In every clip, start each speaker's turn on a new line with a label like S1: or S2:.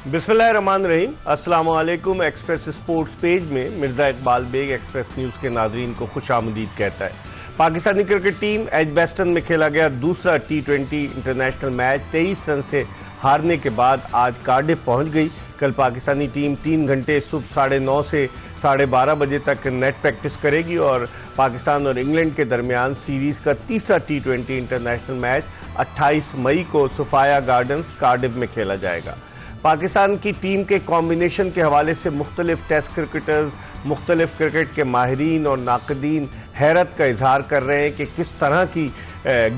S1: बिस्मिल्लाहिर्रहमानिर्रहीम। अस्सलाम वालेकुम। एक्सप्रेस स्पोर्ट्स पेज में मिर्ज़ा इकबाल बेग एक्सप्रेस न्यूज़ के नाज़रीन को खुशामदीद कहता है। पाकिस्तानी क्रिकेट टीम एजबेस्टन में खेला गया दूसरा T20 इंटरनेशनल मैच 23 रन से हारने के बाद आज कार्डिफ पहुंच गई। कल पाकिस्तानी टीम 3 घंटे सुबह 9:30 से 12:30 बजे तक नेट प्रैक्टिस करेगी और पाकिस्तान और इंग्लैंड के दरमियान सीरीज़ का तीसरा T20 इंटरनेशनल मैच 28 मई को सोफाया गार्डन्स कार्डिफ में खेला जाएगा। पाकिस्तान की टीम के कॉम्बिनेशन के हवाले से मुख्तलिफ टेस्ट क्रिकेटर्स, मुख्तलिफ क्रिकेट के माहिरीन और नाकदीन हैरत का इजहार कर रहे हैं कि किस तरह की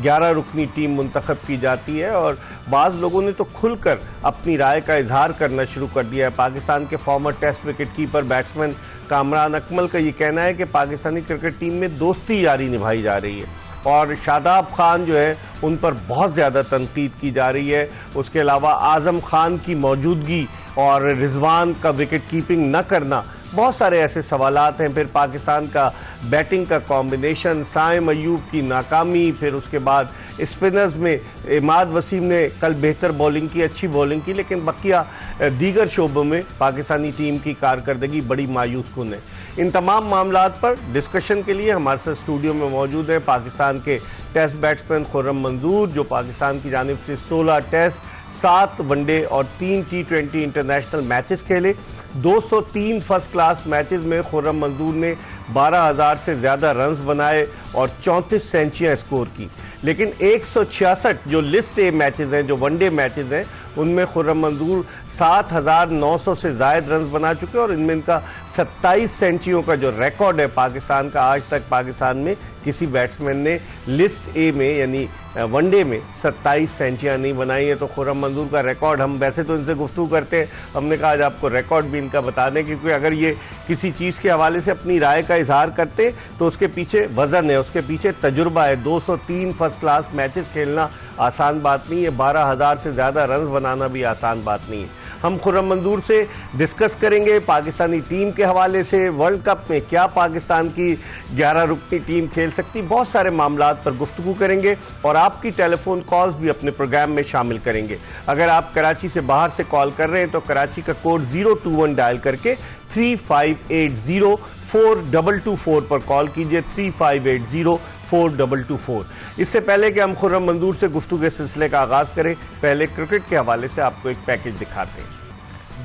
S1: 11 रुकनी टीम मुंतखब की जाती है और बाज़ लोगों ने तो खुलकर अपनी राय का इजहार करना शुरू कर दिया है। पाकिस्तान के former test wicket keeper batsman Kamran Akmal का ये कहना है कि पाकिस्तानी क्रिकेट टीम में दोस्ती यारी निभाई जा रही है और शादाब खान जो है उन पर बहुत ज़्यादा तनकीद की जा रही है। उसके अलावा आज़म खान की मौजूदगी और रिजवान का विकेट कीपिंग न करना, बहुत सारे ऐसे सवालात हैं। फिर पाकिस्तान का बैटिंग का कॉम्बिनेशन, साइम अयूब की नाकामी, फिर उसके बाद स्पिनर्स में इमाद वसीम ने कल बेहतर बॉलिंग की, अच्छी बॉलिंग की, लेकिन बकिया दीगर शोबों में पाकिस्तानी टीम की कारकर्दगी बड़ी मायूस कुन है। इन तमाम मामलात पर डिस्कशन के लिए हमारे साथ स्टूडियो में मौजूद है पाकिस्तान के टेस्ट बैट्समैन खुर्रम मंजूर, जो पाकिस्तान की जानिब से 16 टेस्ट, 7 वनडे और 3 T20 इंटरनेशनल मैचेस खेले। 203 फर्स्ट क्लास मैचेस में खुर्रम मंजूर ने 12,000 से ज़्यादा रन्स बनाए और 34 सेंचुरियाँ स्कोर की। लेकिन 166 जो लिस्ट ए मैचेस हैं, जो वनडे मैचेस हैं, उनमें खुर्रम मंजूर 7,900 से ज़ायद रन्स बना चुके हैं और इनमें इनका 27 सेंचुरियों का जो रिकॉर्ड है पाकिस्तान का, आज तक पाकिस्तान में किसी बैट्समैन ने लिस्ट ए में यानी वनडे में 27 सेंचुरियाँ नहीं बनाई है। तो खुर्रम मंजूर का रिकॉर्ड, हम वैसे तो इनसे गुफ्तगू करते हैं, हमने कहा आज आपको रिकॉर्ड भी इनका बता दें, क्योंकि अगर ये किसी चीज़ के हवाले से अपनी राय का इजहार करते तो उसके पीछे वज़न है, उसके पीछे तजुर्बा है। 203 फर्स्ट क्लास मैचेस खेलना आसान बात नहीं है, 12,000 से ज़्यादा रन बनाना भी आसान बात नहीं है। हम खुर्रम मंजूर से डिस्कस करेंगे पाकिस्तानी टीम के हवाले से, वर्ल्ड कप में क्या पाकिस्तान की 11 रुकनी टीम खेल सकती, बहुत सारे मामलात पर गुफ्तगू करेंगे और आपकी टेलीफोन कॉल्स भी अपने प्रोग्राम में शामिल करेंगे। अगर आप कराची से बाहर से कॉल कर रहे हैं तो कराची का कोड 021 डायल करके 3580-4224 पर कॉल कीजिए, 3580-4224। इससे पहले कि हम खुर्रम मंजूर से गुफ्तगू के सिलसिले का आगाज़ करें, पहले क्रिकेट के हवाले से आपको एक पैकेज दिखाते हैं।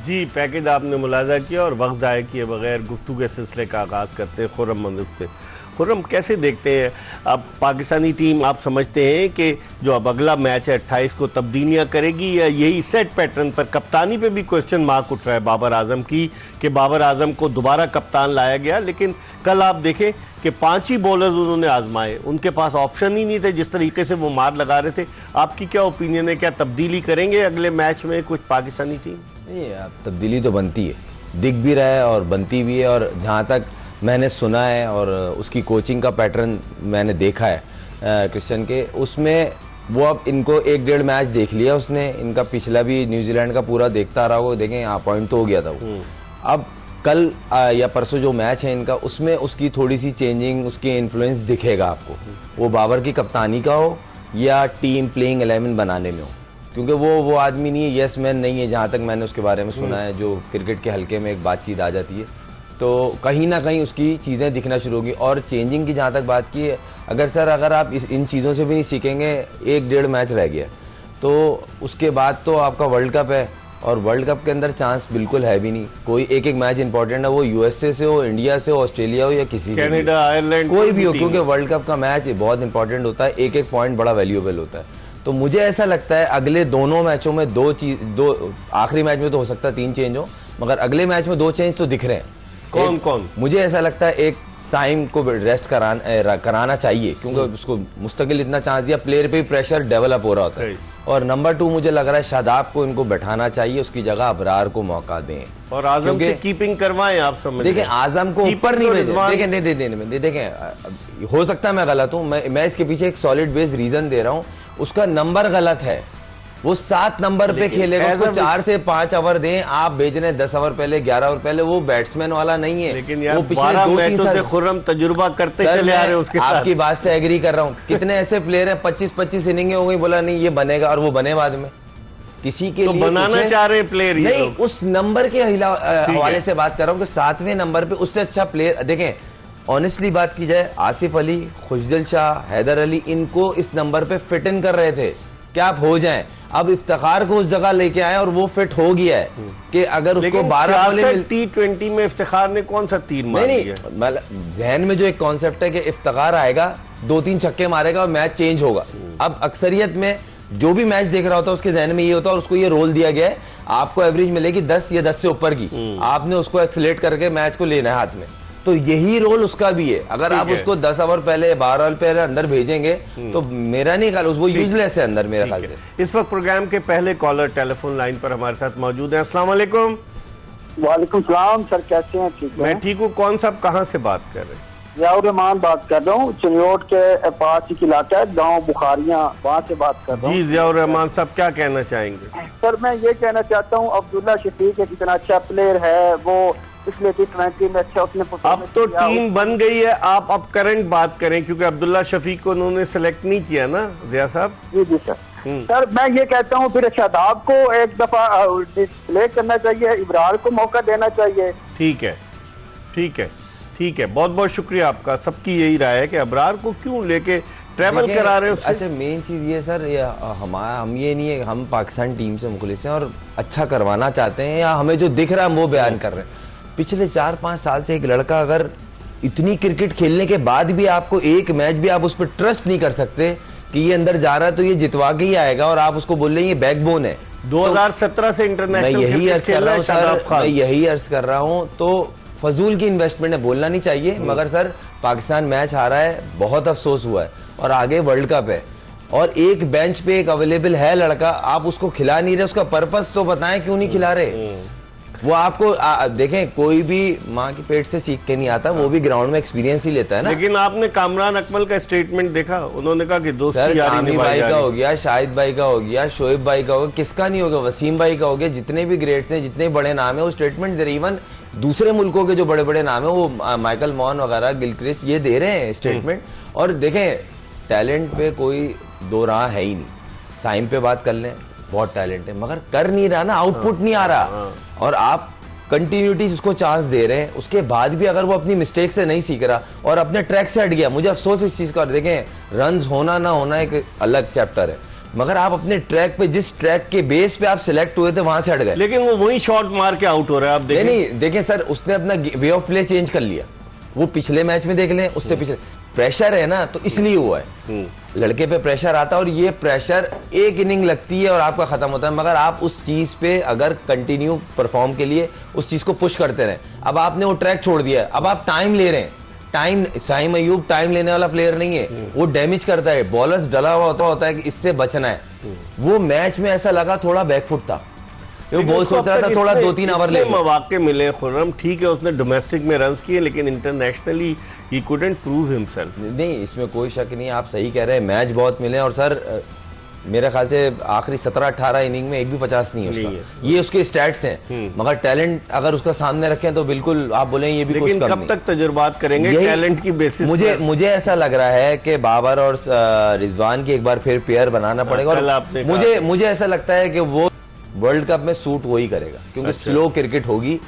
S1: जी, पैकेज आपने मुलाजा किया और वक्त ज़ाया किए बगैर गुफ्तगू के सिलसिले का आगाज़ करते हैं खुर्रम मंजूर से। खुर्रम, कैसे देखते हैं अब पाकिस्तानी टीम, आप समझते हैं कि जो अब अगला मैच है 28 को तब्दीलियाँ करेगी या यही सेट पैटर्न पर? कप्तानी पे भी क्वेश्चन मार्क उठ रहा है बाबर आजम की कि बाबर आजम को दोबारा कप्तान लाया गया, लेकिन कल आप देखें कि 5 ही बॉलर्स उन्होंने आजमाए, उनके पास ऑप्शन ही नहीं थे, जिस तरीके से वो मार लगा रहे थे। आपकी क्या ओपिनियन है, क्या तब्दीली करेंगे अगले मैच में कुछ पाकिस्तानी टीम?
S2: नहीं यार, तब्दीली तो बनती है, दिख भी रहा है और बनती भी है। और जहाँ तक मैंने सुना है और उसकी कोचिंग का पैटर्न मैंने देखा है क्रिश्चियन के, उसमें वो अब इनको 1-1.5 मैच देख लिया उसने, इनका पिछला भी न्यूजीलैंड का पूरा देखता रहा वो, देखें अपॉइंट तो हो गया था वो। अब कल या परसों जो मैच है इनका, उसमें उसकी थोड़ी सी चेंजिंग, उसकी इन्फ्लुएंस दिखेगा आपको, वो बाबर की कप्तानी का हो या टीम प्लेइंग 11 बनाने में हो, क्योंकि वो आदमी नहीं है, यस मैन नहीं है, जहाँ तक मैंने उसके बारे में सुना है, जो क्रिकेट के हल्के में एक बातचीत आ जाती है, तो कहीं ना कहीं उसकी चीज़ें दिखना शुरू होगी। और चेंजिंग की जहाँ तक बात की है, अगर आप इन चीज़ों से भी नहीं सीखेंगे, 1-1.5 मैच रह गया तो उसके बाद तो आपका वर्ल्ड कप है और वर्ल्ड कप के अंदर चांस बिल्कुल है भी नहीं। कोई एक मैच इंपॉर्टेंट है, वो यूएसए से हो, इंडिया से हो, ऑस्ट्रेलिया हो या किसी
S1: कनाडा, आयरलैंड,
S2: कोई भी हो, क्योंकि वर्ल्ड कप का मैच बहुत इंपॉर्टेंट होता है, एक पॉइंट बड़ा वैल्यूएबल होता है। तो मुझे ऐसा लगता है अगले दोनों मैचों में दो आखिरी मैच में तो हो सकता है 3 चेंज हो, मगर अगले मैच में 2 चेंज तो दिख रहे हैं।
S1: कौन? मुझे
S2: ऐसा लगता है एक साइम को रेस्ट कराना चाहिए, क्योंकि उसको मुस्तकिल इतना चांस दिया, प्लेयर पे भी प्रेशर डेवलप हो रहा होता है। और नंबर 2 मुझे लग रहा है शादाब को इनको बैठाना चाहिए, उसकी जगह अबरार को मौका दें
S1: और आजम से कीपिंग करवाएं। आप समझ
S2: देखें, आजम को ऊपर नहीं भेजें, देखें नहीं देने में, देखें हो सकता है मैं गलत हूं, मैं इसके पीछे एक सॉलिड बेस्ड रीजन दे रहा हूं, उसका नंबर गलत है, वो 7 नंबर पे खेलेगा, उसको 4 से 5 ओवर दें, आप भेज रहे हैं 10 ओवर पहले, 11 ओवर पहले, वो बैट्समैन वाला नहीं है।
S1: लेकिन यार
S2: वो पिछले
S1: 12
S2: 2-3
S1: मैचों
S2: साल
S1: से खुर्रम तजुर्बा करते
S2: सर,
S1: चले आ रहे हैं उसके साथ।
S2: आपकी बात से एग्री कर रहा हूँ। कितने ऐसे प्लेयर हैं 25-25 इनिंगें हो गई, बोला नहीं ये बनेगा, और वो बने बाद में। किसी के
S1: तो
S2: लिए
S1: बनाना चाह रहे हैं प्लेयर
S2: नहीं, उस नंबर के हवाले से बात कर रहा हूँ कि 7वें नंबर पे उससे अच्छा प्लेयर देखें। ऑनेस्टली बात की जाए, आसिफ अली, खुशदिल शाह, हैदर अली, इनको इस नंबर पे फिट इन कर रहे थे क्या आप हो जाएं। अब इफ्तिखार को उस जगह लेके आए और वो फिट हो गया है कि अगर उसको 12 बॉलें
S1: T20 में इफ्तिखार ने कौन सा तीर मार दिया?
S2: नहीं, जहन में जो एक कॉन्सेप्ट है कि इफ्तिखार आएगा, 2-3 छक्के मारेगा और मैच चेंज होगा। अब अक्सरियत में जो भी मैच देख रहा होता है उसके जहन में ये होता है, और उसको ये रोल दिया गया है, आपको एवरेज मिलेगी 10 या 10 से ऊपर की, आपने उसको एक्सेलेरेट करके मैच को लेना है हाथ में। तो यही रोल उसका भी है। अगर आप उसको 10 ओवर पहले, 12 ओवर पहले अंदर भेजेंगे तो मेरा नहीं ख्याल वो यूजलेस है अंदर, मेरे ख्याल से।
S1: इस वक्त प्रोग्राम के पहले कॉलर टेलीफोन लाइन पर हमारे साथ मौजूद हैं। अस्सलाम वालेकुम।
S3: वालेकुम सलाम सर, कैसे हैं? ठीक है,
S1: मैं ठीक हूँ। कौन साहब कहाँ से बात कर रहे हैं?
S3: जियाउर रहमान बात कर रहा हूँ, चिन्योट के पास एक इलाका है, गांव बुखारियाँ, वहाँ से बात कर रहा हूँ।
S1: जी जियाउर रहमान साहब, क्या कहना चाहेंगे?
S3: सर मैं ये कहना चाहता हूँ, अब्दुल्ला शफीक एक इतना अच्छा प्लेयर है, वो पिछले T20 में अच्छा उसने
S1: अब तो टीम बन गई है, आप अब करंट बात करें, क्योंकि अब्दुल्ला शफीक को उन्होंने सेलेक्ट नहीं किया ना जिया साहब।
S3: जी जी सर। सर मैं ये कहता हूँ फिर शादाब को एक दफा डिस्प्ले करना चाहिए, इब्रार को मौका देना चाहिए।
S1: ठीक है, ठीक है, ठीक है, बहुत बहुत शुक्रिया आपका। सबकी यही राय है कि अबरार को क्यों लेके ट्रैवल करा रहे हैं उससे।
S2: अच्छा, मेन चीज ये सर, हम ये नहीं है, हम पाकिस्तान टीम से मुखलिस हैं और अच्छा करवाना चाहते हैं, या हमें जो दिख रहा है हम वो बयान कर रहे हैं। पिछले 4-5 साल से एक लड़का अगर इतनी क्रिकेट खेलने के बाद भी आपको एक मैच भी आप उस पर ट्रस्ट नहीं कर सकते कि ये अंदर जा रहा है तो ये जितवा के ही आएगा, और आप उसको बोल रहे हैं ये बैकबोन है।
S1: 2017 से इंटरनेशनल
S2: मैं यही अर्ज कर रहा हूँ सर, मैं यही अर्ज कर रहा हूँ, तो फजूल की इन्वेस्टमेंट है, बोलना नहीं चाहिए, मगर सर पाकिस्तान मैच हारा है, बहुत अफसोस हुआ है, और आगे वर्ल्ड कप है, और एक बेंच पे एक अवेलेबल है लड़का, आप उसको खिला नहीं रहे, उसका पर्पस तो बताएं क्यों नहीं खिला रहे। वो आपको देखें, कोई भी माँ के पेट से सीख के नहीं आता, वो भी ग्राउंड में एक्सपीरियंस ही लेता है ना।
S1: लेकिन आपने कामरान अकमल का स्टेटमेंट देखा, उन्होंने कहा कि दोस्ती यारी
S2: आमिर भाई का हो गया, शाहिद भाई का हो गया, शोएब भाई का हो गया, किसका नहीं हो गया, वसीम भाई का हो गया, जितने भी ग्रेड्स हैं, जितने बड़े नाम है वो स्टेटमेंट दे रहे। इवन दूसरे मुल्कों के जो बड़े बड़े नाम है, वो माइकल मॉन वगैरह, गिलक्रिस्ट, ये दे रहे हैं स्टेटमेंट। और देखें, टैलेंट पे कोई दो राह है ही नहीं। साइम पे बात कर लें, बहुत टैलेंट है, मगर कर नहीं रहा ना, आउटपुट नहीं आ रहा, और आप कंटिन्यूटी उसको चांस दे रहे हैं, उसके बाद भी अगर वो अपनी मिस्टेक से नहीं सीख रहा और अपने ट्रैक से हट गया, मुझे अफसोस इस चीज का। देखें, रन्स होना ना होना एक अलग चैप्टर है, मगर आप अपने ट्रैक पे, जिस ट्रैक के बेस पे आप सिलेक्ट हुए थे, वहां से हट गए।
S1: लेकिन वो वही शॉट मार के आउट हो रहा है। आप देखें,
S2: नहीं देखें सर, उसने अपना वे ऑफ प्ले चेंज कर लिया। वो पिछले मैच में देख लें, उससे पिछले प्रेशर है ना, तो इसलिए हुआ है। लड़के पे प्रेशर आता है, और ये प्रेशर एक इनिंग लगती है और आपका खत्म होता है, मगर आप उस चीज पे अगर कंटिन्यू परफॉर्म के लिए उस चीज को पुश करते रहे। अब आपने वो ट्रैक छोड़ दिया है, अब आप टाइम ले रहे हैं। टाइम, साइम अयूब टाइम लेने वाला प्लेयर नहीं है, वो डैमेज करता है, बॉलर्स डला हुआ होता है कि इससे बचना है। वो मैच में ऐसा लगा थोड़ा बैकफुट था, वो बॉल सोच रहा था थोड़ा 2-3 ओवर ले
S1: मौके मिले खुर्रम। ठीक है, उसने डोमेस्टिक में रन्स किए, लेकिन internationally he couldn't prove himself.
S2: नहीं, इसमें कोई शक नहीं, आप सही कह रहे हैं, मैच बहुत मिले, और सर मेरे ख्याल से आखिरी 17-18 इनिंग में एक भी 50 नहीं है उसका। ये उसके स्टैट्स हैं, मगर टैलेंट अगर उसका सामने रखें तो बिल्कुल आप बोलें ये भी कुछ कम
S1: कब तक तजुर्बात करेंगे टैलेंट की बेसिस?
S2: मुझे ऐसा लग रहा है कि बाबर और रिजवान की एक बार फिर पेयर बनाना पड़ेगा, और मुझे ऐसा लगता है कि वो वर्ल्ड कप में सूट वही करेगा, क्योंकि स्लो क्रिकेट होगी,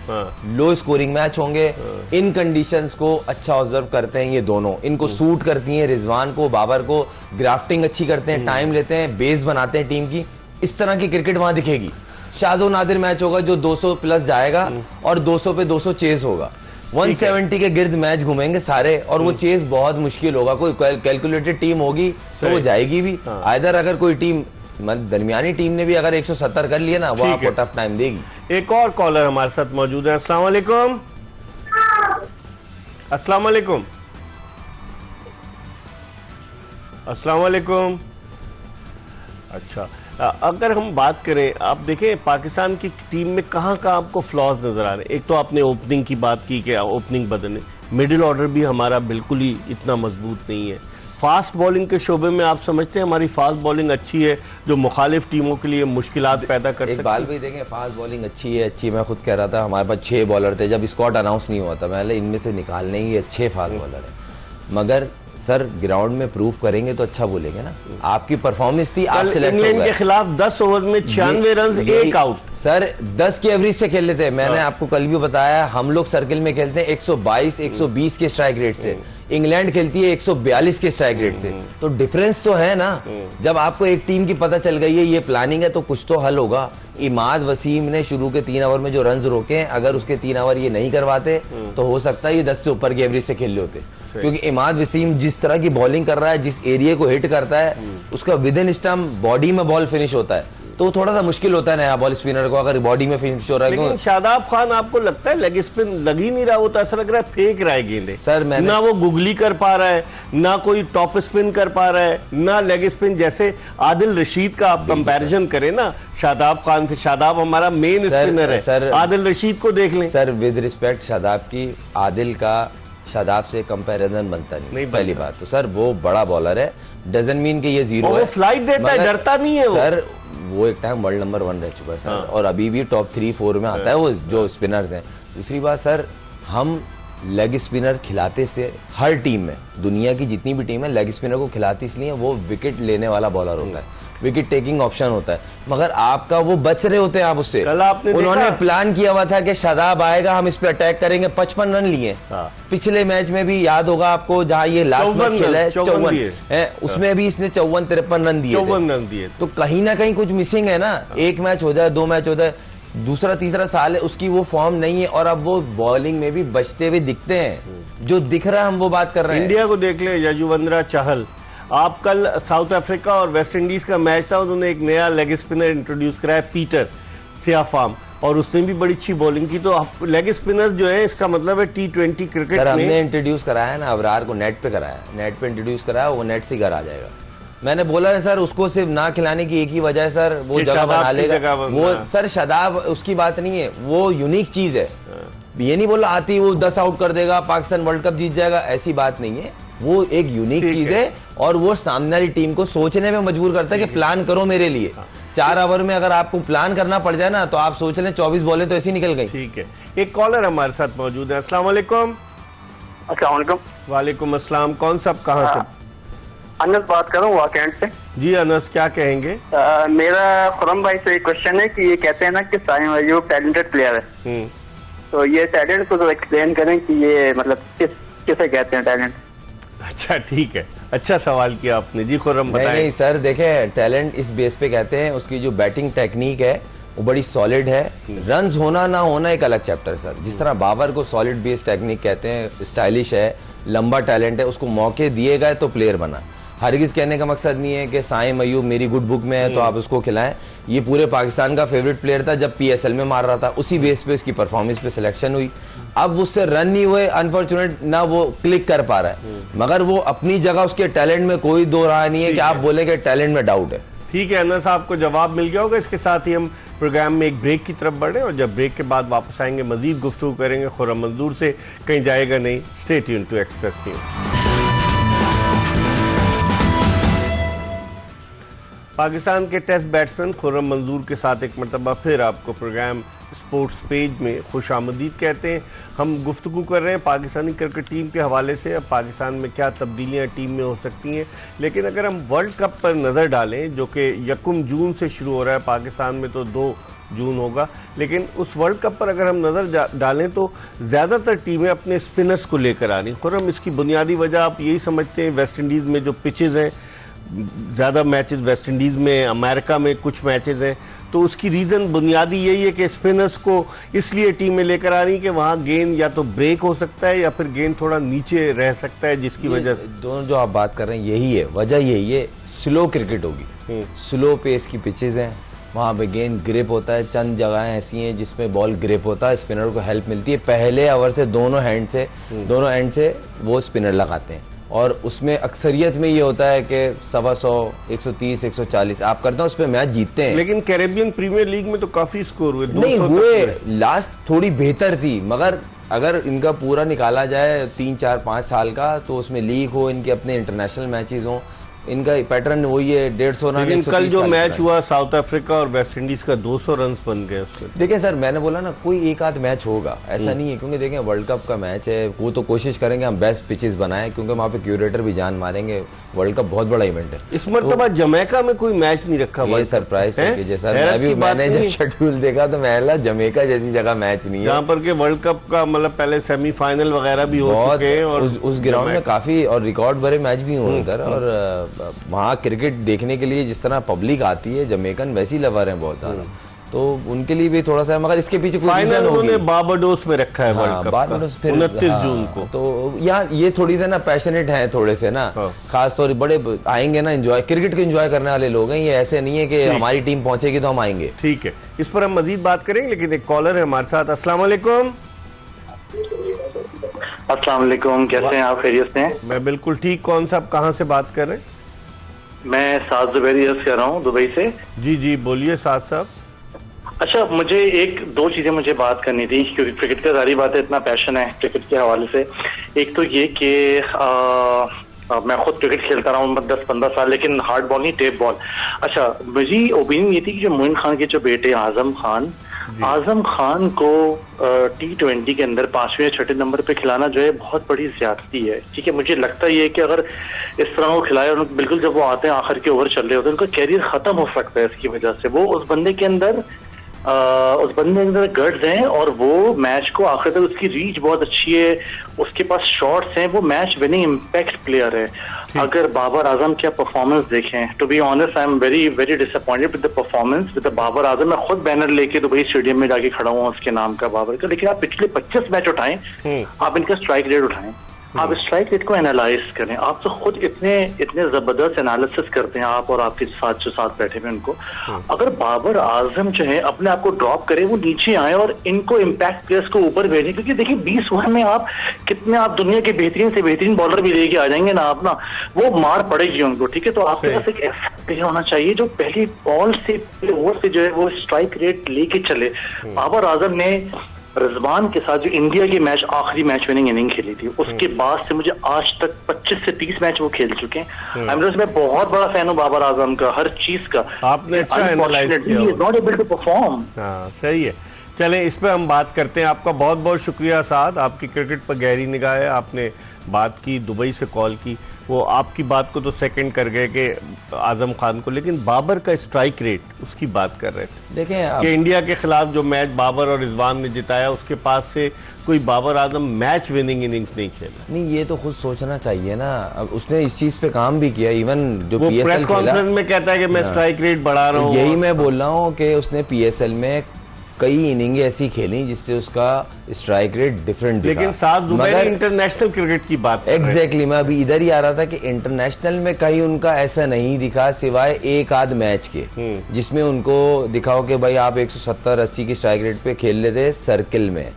S2: लो स्कोरिंग मैच होंगे, इन कंडीशंस को अच्छा ऑब्जर्व करते हैं ये दोनों, इनको सूट करती हैं। रिजवान को, बाबर को ग्राफ्टिंग अच्छी करते हैं, टाइम लेते हैं, बेस बनाते हैं टीम की, इस तरह की क्रिकेट वहां दिखेगी। शादो नादिर मैच होगा जो 200 प्लस जाएगा, और 200 पे 200 चेस होगा, 170 के गिर्द मैच घूमेंगे सारे, और वो चेस बहुत मुश्किल होगा। कोई कैलकुलेटेड टीम होगी तो वो जाएगी भी, आइदर अगर कोई टीम दरमियानी टीम ने भी अगर 170 कर लिया ना, वो आपको टफ टाइम देगी।
S1: एक और कॉलर हमारे साथ मौजूद है। अस्सलाम वालेकुम। अस्सलाम वालेकुम। अस्सलाम वालेकुम। अच्छा, अगर हम बात करें, आप देखें पाकिस्तान की टीम में कहाँ कहाँ आपको फ्लॉज नजर आ रहे हैं। एक तो आपने ओपनिंग की बात की कि ओपनिंग बदलने, मिडिल ऑर्डर भी हमारा बिल्कुल ही इतना मजबूत नहीं है, फास्ट बॉलिंग के शोबे में आप समझते हैं हमारी फास्ट बॉलिंग अच्छी है जो मुखालिफ टीमों के लिए मुश्किलात पैदा कर सकती है?
S2: इकबाल भाई देखें, फास्ट बॉलिंग अच्छी है, अच्छी। मैं खुद कह रहा था हमारे पास 6 बॉलर थे जब स्क्वाड अनाउंस नहीं हुआ था, मैंने इनमें से निकालने ही अच्छे फास्ट बॉलर है। मगर सर ग्राउंड में प्रूव करेंगे तो अच्छा बोलेंगे ना। आपकी परफॉर्मेंस थी, आप सिलेक्ट हो गए।
S1: इंग्लैंड के खिलाफ 10 ओवर में 96 रन, 1 आउट।
S2: सर 10 के एवरेज से खेल लेते हैं। मैंने आपको कल भी बताया, हम लोग सर्किल में खेलते हैं 122 120 के स्ट्राइक रेट से, इंग्लैंड खेलती है 142 के स्ट्राइक रेट से। तो डिफरेंस तो है ना। जब आपको एक टीम की पता चल गई है ये प्लानिंग है तो कुछ तो हल होगा। इमाद वसीम ने शुरू के 3 ओवर में जो रन रोके हैं, अगर उसके 3 ओवर ये नहीं करवाते तो हो सकता है ये 10 से ऊपर के एवरेज से खेल होते। क्योंकि इमाद वसीम जिस तरह की बॉलिंग कर रहा है, जिस एरिया को हिट करता है, उसका विद इन स्टंप बॉडी में बॉल फिनिश होता है, तो थोड़ा सा मुश्किल होता है नया बॉल स्पिनर को अगर बॉडी में फिनिश हो रहा है।
S1: लेकिन शादाब खान आपको लगता है लेग स्पिन लग ही नहीं रहा, वो तो ऐसा लग रहा है फेंक रहा है गेंदे।
S2: सर
S1: ना वो गुगली कर पा रहा है, ना कोई टॉप स्पिन कर पा रहा है, ना लेग स्पिन। जैसे आदिल रशीद का आप कंपैरिजन करें ना शादाब खान से, शादाब हमारा मेन स्पिनर है,
S2: सर
S1: आदिल रशीद को देख लें।
S2: सर विद रिस्पेक्ट शादाब की, आदिल का शादाब से कंपैरिजन बनता नहीं पहली बात तो। सर वो बड़ा बॉलर है, डजन मीन के ये जीरो है।
S1: वो फ्लाइट देता है, डरता नहीं है वो।
S2: सर वो एक टाइम वर्ल्ड नंबर 1 रह चुका है सर। और अभी भी टॉप 3-4 में आता है वो जो स्पिनर्स हैं। दूसरी बात सर, हम लेग स्पिनर खिलाते से हर टीम में, दुनिया की जितनी भी टीम है लेग स्पिनर को खिलाती इसलिए वो विकेट लेने वाला बॉलर होता है, विकेट टेकिंग ऑप्शन होता है। मगर आपका वो बच रहे होते हैं आप उससे।
S1: कल आपने
S2: उन्होंने प्लान किया हुआ था कि शादाब आएगा, हम इस पे अटैक करेंगे। 55 रन लिए। पिछले मैच में भी याद होगा आपको, जहां ये लास्ट मैच खेला है 54 है, उसमें भी इसने 54-53 रन दिए। तो कहीं ना कहीं कुछ मिसिंग है ना। एक मैच हो जाए, 2 मैच हो जाए, दूसरा तीसरा साल है उसकी वो फॉर्म नहीं है, और अब वो बॉलिंग में भी बचते हुए दिखते हैं। जो दिख रहा है हम वो बात कर रहे हैं।
S1: इंडिया को देख ले, यजुवेंद्र चहल। आप कल साउथ अफ्रीका और वेस्ट इंडीज का मैच था, उन्होंने एक नया लेग स्पिनर इंट्रोड्यूस कराया, पीटर सियाफाम, और उसने भी बड़ी अच्छी बॉलिंग की। तो लेग स्पिनर्स जो है, इसका मतलब है T20 क्रिकेट में
S2: हमने इंट्रोड्यूस कराया है ना, अबरार को नेट पे कराया, नेट पे इंट्रोड्यूस कराया, वो नेट से घर आ जाएगा। मैंने बोला है सर, उसको सिर्फ ना खिलाने की एक ही वजह है सर, वो जगह बना लेगा वो। सर शादाब उसकी बात नहीं है, वो यूनिक चीज है। ये नहीं बोला आती वो 10 आउट कर देगा, पाकिस्तान वर्ल्ड कप जीत जाएगा, ऐसी बात नहीं है। वो एक यूनिक चीज है और वो सामने वाली टीम को सोचने में मजबूर करता है कि प्लान करो मेरे लिए। 4 ओवर में अगर आपको प्लान करना पड़ जाए ना, तो आप सोच लें 24 बॉलें तो ऐसी निकल गई।
S1: ठीक है, एक कॉलर हमारे साथ मौजूद है। अस्सलाम वालेकुम।
S3: अस्सलाम वालेकुम।
S1: वालेकुम अस्सलाम। कौन सा, कहाँ से?
S3: अनस बात कर रहा हूँ वाकैंड से।
S1: जी अनस, क्या कहेंगे?
S3: मेरा खुरम भाई से एक क्वेश्चन है कि ये कहते हैं ना कि साइम अयूब टैलेंटेड प्लेयर है, तो ये टैलेंट को तो एक्सप्लेन करें कि ये मतलब किसे कहते हैं टैलेंट।
S1: अच्छा ठीक है, अच्छा सवाल किया आपने जी खुर्रम, बताएं।
S2: नहीं सर देखें, टैलेंट इस बेस पे कहते हैं, उसकी जो बैटिंग टेक्निक है वो बड़ी सॉलिड है। रन्स होना ना होना एक अलग चैप्टर है सर। जिस तरह बाबर को सॉलिड बेस टेक्निक कहते हैं, स्टाइलिश है, लंबा टैलेंट है, उसको मौके दिए गए तो प्लेयर बना। हरगिज कहने का मकसद नहीं है कि साइम अयूब मेरी गुड बुक में है तो आप उसको खिलाएं। ये पूरे पाकिस्तान का फेवरेट प्लेयर था जब PSL में मार रहा था, उसी बेस पे इसकी परफॉर्मेंस पे सिलेक्शन हुई। अब उससे रन नहीं हुए, अनफॉर्चुनेट ना वो क्लिक कर पा रहा है, मगर वो अपनी जगह, उसके टैलेंट में कोई दो राय नहीं है कि आप बोले कि टैलेंट में डाउट है।
S1: ठीक है अनस, आपको जवाब मिल गया होगा। इसके साथ ही हम प्रोग्राम में एक ब्रेक की तरफ बढ़े और जब ब्रेक के बाद वापस आएंगे मजीद गुफ्तगू करेंगे खुर्रम मंजूर से। कहीं जाएगा नहीं, stay tune to Express News. Pakistan के टेस्ट बैट्समैन खुर्रम मंजूर के साथ एक मरतबा फिर आपको प्रोग्राम स्पोर्ट्स पेज में खुशामदीद कहते हैं। हम गुफ्तगू कर रहे हैं पाकिस्तानी क्रिकेट टीम के हवाले से, अब पाकिस्तान में क्या तब्दीलियां टीम में हो सकती हैं। लेकिन अगर हम वर्ल्ड कप पर नज़र डालें जो कि 1 जून से शुरू हो रहा है, पाकिस्तान में तो 2 जून होगा, लेकिन उस वर्ल्ड कप पर अगर हम नज़र डालें तो ज़्यादातर टीमें अपने स्पिनर्स को लेकर आ रही। खुर्रम, इसकी बुनियादी वजह आप यही समझते हैं वेस्ट इंडीज़ में जो पिचेज़ हैं, ज़्यादा मैचेस वेस्ट इंडीज़ में, अमेरिका में कुछ मैचेस हैं, तो उसकी रीज़न बुनियादी यही है कि स्पिनर्स को इसलिए टीम में लेकर आ रही कि वहाँ गेंद या तो ब्रेक हो सकता है या फिर गेंद थोड़ा नीचे रह सकता है, जिसकी वजह से
S2: दोनों जो आप बात कर रहे हैं यही है वजह, यही है। स्लो क्रिकेट होगी, स्लो पेस की पिचेज हैं, वहाँ पे गेंद ग्रिप होता है। चंद जगहें ऐसी हैं जिसमें बॉल ग्रिप होता है, स्पिनर को हेल्प मिलती है। पहले ओवर से दोनों एंड से वो स्पिनर लगाते हैं। और उसमें अक्सरियत में ये होता है कि 125, 130, 140 आप करते हैं, उस पर मैच जीतते हैं।
S1: लेकिन कैरेबियन प्रीमियर लीग में तो काफी स्कोर हुए, 200
S2: नहीं
S1: तक
S2: हुए,
S1: हुए।
S2: लास्ट थोड़ी बेहतर थी, मगर अगर इनका पूरा निकाला जाए 3, 4, 5 साल का, तो उसमें लीग हो, इनके अपने इंटरनेशनल मैचेस हो, इनका पैटर्न वही है 150 रन।
S1: लेकिन कल जो मैच हुआ साउथ अफ्रीका और वेस्ट इंडीज का 200 रन बन गए उसमें।
S2: देखिए सर, मैंने बोला ना कोई एक आध मैच होगा, ऐसा नहीं है, क्योंकि देखें वर्ल्ड कप का मैच है, वो तो कोशिश करेंगे हम बेस्ट पिचेस बनाएं, क्योंकि वहाँ पे क्यूरेटर भी जान मारेंगे। वर्ल्ड कप बहुत बड़ा इवेंट है।
S1: इस मरतबा जमैका में कोई मैच नहीं रखा,
S2: ये सरप्राइज कीजिए सर, मैंने जब शेड्यूल देखा तो मैं जमैका जैसी जगह मैच नहीं है,
S1: जहाँ पर के वर्ल्ड कप का मतलब पहले सेमीफाइनल वगैरह भी हो चुके हैं, और
S2: उस ग्राउंड में काफी और रिकॉर्ड भरे मैच भी हुए उधर। और वहाँ क्रिकेट देखने के लिए जिस तरह पब्लिक आती है, जमैकन वैसी लवर हैं बहुत ज्यादा, तो उनके लिए भी थोड़ा सा, मगर इसके पीछे कोई
S1: फाइनल उन्होंने बारबाडोस में रखा है वर्ल्ड कप
S2: बारबाडोस, फिर
S1: 29 जून को।
S2: तो यहाँ ये थोड़ी से ना पैशनेट हैं थोड़े से ना, खास तौर बड़े आएंगे ना, एंजॉय क्रिकेट को एंजॉय करने वाले लोग हैं, ये ऐसे नहीं है कि हमारी टीम पहुंचेगी तो हम आएंगे।
S1: ठीक है, इस पर हम मजीद बात करेंगे, लेकिन एक कॉलर है हमारे साथ। अस्सलाम वालेकुम।
S4: अस्सलाम वालेकुम, कैसे हैं आप? खैरियत से हैं?
S1: मैं बिल्कुल ठीक। कौन सा, आप कहाँ से बात कर रहे हैं?
S4: मैं साद जुबैरी अर्ज कर रहा हूँ दुबई से।
S1: जी जी बोलिए साद साहब।
S4: अच्छा, मुझे एक दो चीजें मुझे बात करनी थी, क्योंकि क्रिकेट का जारी बात है, इतना पैशन है क्रिकेट के हवाले से। एक तो ये कि मैं खुद क्रिकेट खेलता रहा हूँ 10-15 साल, लेकिन हार्ड बॉल नहीं, टेप बॉल। अच्छा, मेरी ओपिनियन ये थी कि जो मोइन खान के जो बेटे आजम खान को T20 के अंदर 5वें या 6ठे नंबर पे खिलाना जो है बहुत बड़ी ज्यादती है। ठीक है, मुझे लगता है कि अगर इस तरह वो खिलाए, और बिल्कुल जब वो आते हैं आखिर के ओवर चल रहे होते हैं, उनका कैरियर खत्म हो सकता है इसकी वजह से। वो उस बंदे के अंदर गट्स हैं, और वो मैच को आखिर तक, उसकी रीच बहुत अच्छी है, उसके पास शॉट्स हैं, वो मैच विनिंग इम्पैक्ट प्लेयर है। अगर बाबर आजम क्या परफॉर्मेंस देखें, to be honest I am very very disappointed with the performance with the Babar Azam. मैं खुद बैनर लेके दुबई स्टेडियम में जाके खड़ा हुआ उसके नाम का, बाबर का। लेकिन आप पिछले 25 मैच उठाएं, आप इनका स्ट्राइक रेट उठाएं, आप स्ट्राइक रेट को एनालाइज करें। आप तो खुद इतने जबरदस्त एनालिसिस करते हैं, आप और आपके साथ जो साथ बैठे हुए उनको। अगर बाबर आजम जो है अपने आप को ड्रॉप करे, वो नीचे आए और इनको इम्पैक्ट प्लेयर्स को ऊपर भेजें, क्योंकि देखिए 20 ओवर में आप कितने, आप दुनिया के बेहतरीन से बेहतरीन बॉलर भी लेके आ जाएंगे ना, आप ना, वो मार पड़ेगी उनको। ठीक है, तो आपके पास एक ऐसा प्लेयर होना चाहिए जो पहली बॉल से, पहले ओवर से जो है वो स्ट्राइक रेट लेके चले। बाबर आजम ने रिजवान के साथ जो इंडिया की मैच, आखिरी मैच विनिंग इनिंग खेली थी, उसके बाद से मुझे आज तक 25 से 30 मैच वो खेल चुके हैं। मैं बहुत बड़ा फैन हूँ बाबर आजम का, हर चीज का।
S1: आपने अच्छा एनालाइज किया।
S4: Not able to perform.
S1: हाँ सही है। चलें इस पे हम बात करते हैं। आपका बहुत बहुत शुक्रिया साद, आपकी क्रिकेट पर गहरी निगाह है। आपने बात की, दुबई से कॉल की, वो आपकी बात को तो सेकंड कर गए कि आजम खान को, लेकिन बाबर का स्ट्राइक रेट, उसकी बात कर रहे थे।
S2: देखें
S1: कि इंडिया के खिलाफ जो मैच बाबर और रिजवान ने जिताया, उसके पास से कोई Babar Azam match winning innings नहीं खेला।
S2: नहीं, ये तो खुद सोचना चाहिए ना। अब उसने इस चीज पे काम भी किया, इवन जो
S1: वो
S2: PSL
S1: प्रेस कॉन्फ्रेंस में कहता है कि मैं स्ट्राइक रेट बढ़ा रहा हूँ।
S2: यही मैं बोल रहा हूँ कि उसने PSL में कई इनिंगें ऐसी खेली जिससे उसका स्ट्राइक रेट डिफरेंट दिखा।
S1: लेकिन साथ दुबई इंटरनेशनल क्रिकेट की बात
S2: एग्जैक्टली मैं अभी इधर ही आ रहा था कि इंटरनेशनल में कहीं उनका ऐसा नहीं दिखा, सिवाय एक आध मैच के, जिसमें उनको दिखाओ कि भाई आप 170-80 की स्ट्राइक रेट पे खेल लेते सर्किल में,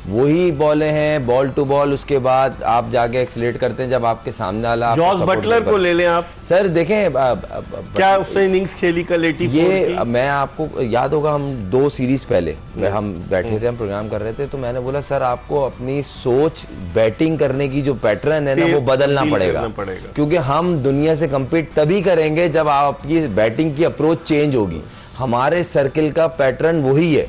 S2: वही बॉलें हैं बॉल टू बॉल। उसके बाद आप जाके एक्सीलेट करते हैं जब आपके सामने वाला।
S1: जॉस बटलर को ले लें आप
S2: सर, देखें
S1: क्या उसने इनिंग्स खेली कल 84
S2: ये मैं आपको याद होगा, हम 2 सीरीज पहले हम बैठे थे, हम प्रोग्राम कर रहे थे, तो मैंने बोला सर आपको अपनी सोच, बैटिंग करने की जो पैटर्न है ना, वो बदलना पड़ेगा, क्योंकि हम दुनिया से कम्पीट तभी करेंगे जब आपकी बैटिंग की अप्रोच चेंज होगी। हमारे सर्किल का पैटर्न वही है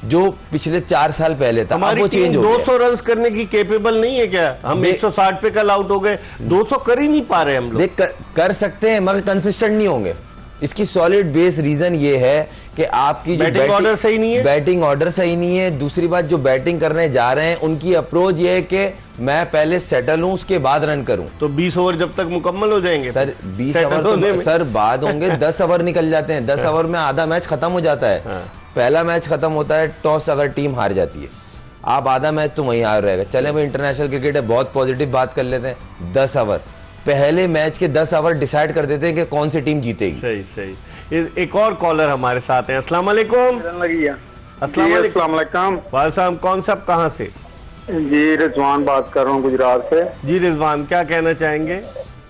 S2: जो पिछले 4 साल पहले था, अब वो चेंज हो गया।
S1: 200 रन करने की कैपेबल नहीं है क्या? हम 160 पे कल आउट हो गए, 200 कर ही नहीं पा रहे हम लोग।
S2: देख कर सकते हैं मगर कंसिस्टेंट नहीं होंगे। इसकी सॉलिड बेस रीजन ये है कि आपकी जो
S1: बैटिंग ऑर्डर सही नहीं है।
S2: बैटिंग ऑर्डर सही नहीं है। दूसरी बात, जो बैटिंग करने जा रहे हैं उनकी अप्रोच ये है कि मैं पहले सेटल हूं, उसके बाद रन करूं।
S1: तो 20 ओवर जब तक मुकम्मल हो जाएंगे
S2: सर, 20 ओवर तो सर बाद होंगे। 10 ओवर निकल जाते हैं, 10 ओवर में आधा मैच खत्म हो जाता है। पहला मैच खत्म होता है टॉस, अगर टीम हार जाती है, आप आधा मैच तो वहीं हार रहेगा। चले भाई इंटरनेशनल क्रिकेट है, बहुत पॉजिटिव बात कर लेते हैं। 10 ओवर, पहले मैच के 10 ओवर डिसाइड कर देते हैं कि कौन सी टीम जीतेगी।
S1: सही सही। एक और कॉलर हमारे साथ हैं। अस्सलाम वालेकुम। अस्सलाम वालेकुम। वाल साहब, कौन साहब कहाँ से?
S5: जी रिजवान बात कर रहा हूँ गुजरात से।
S1: जी रिजवान, क्या कहना चाहेंगे?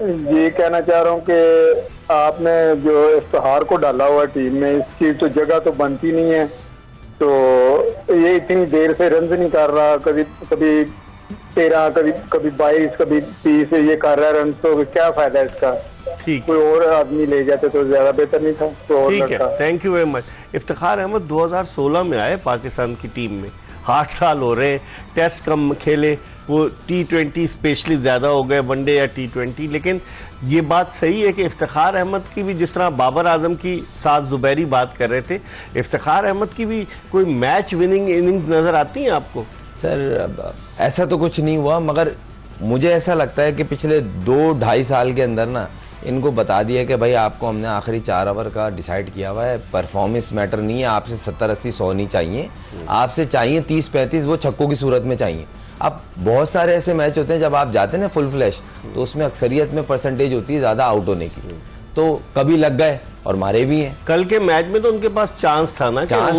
S5: जी कहना चाह रहा हूँ कि आपने जो इफ्तिखार को डाला हुआ टीम में, इसकी तो जगह तो बनती नहीं है, तो ये इतनी देर से रन नहीं कर रहा, कभी कभी 13, कभी 22, कभी 30 ये कर रहा है रन, तो क्या फायदा है इसका?
S1: ठीक,
S5: कोई और आदमी ले जाते तो ज्यादा बेहतर नहीं था? तो और
S1: ठीक
S5: लड़का।
S1: है, thank you very much. Iftikhar Ahmed 2016 में आए पाकिस्तान की टीम में, 8 साल हो रहे हैं, टेस्ट कम खेले, वो T20 स्पेशली ज़्यादा हो गए, वनडे या T20। लेकिन ये बात सही है कि इफ्तिखार अहमद की भी, जिस तरह बाबर आजम की साथ जुबैरी बात कर रहे थे, इफ्तिखार अहमद की भी कोई मैच विनिंग इनिंग्स नज़र आती हैं आपको?
S2: सर ऐसा तो कुछ नहीं हुआ, मगर मुझे ऐसा लगता है कि पिछले 2-2.5 साल के अंदर ना इनको बता दिया कि भाई आपको हमने आखिरी 4 ओवर का डिसाइड किया हुआ है, परफॉर्मेंस मैटर नहीं है, आपसे 70, 80, 100 नहीं चाहिए, आपसे चाहिए 30, 35, वो छक्कों की सूरत में चाहिए। अब बहुत सारे ऐसे मैच होते हैं जब आप जाते हैं ना फुल फ्लैश, तो उसमें अक्सरियत में परसेंटेज होती है ज़्यादा आउट होने की, तो कभी लग गए और मारे भी हैं।
S1: कल के मैच में तो उनके पास चांस था ना,
S2: चांस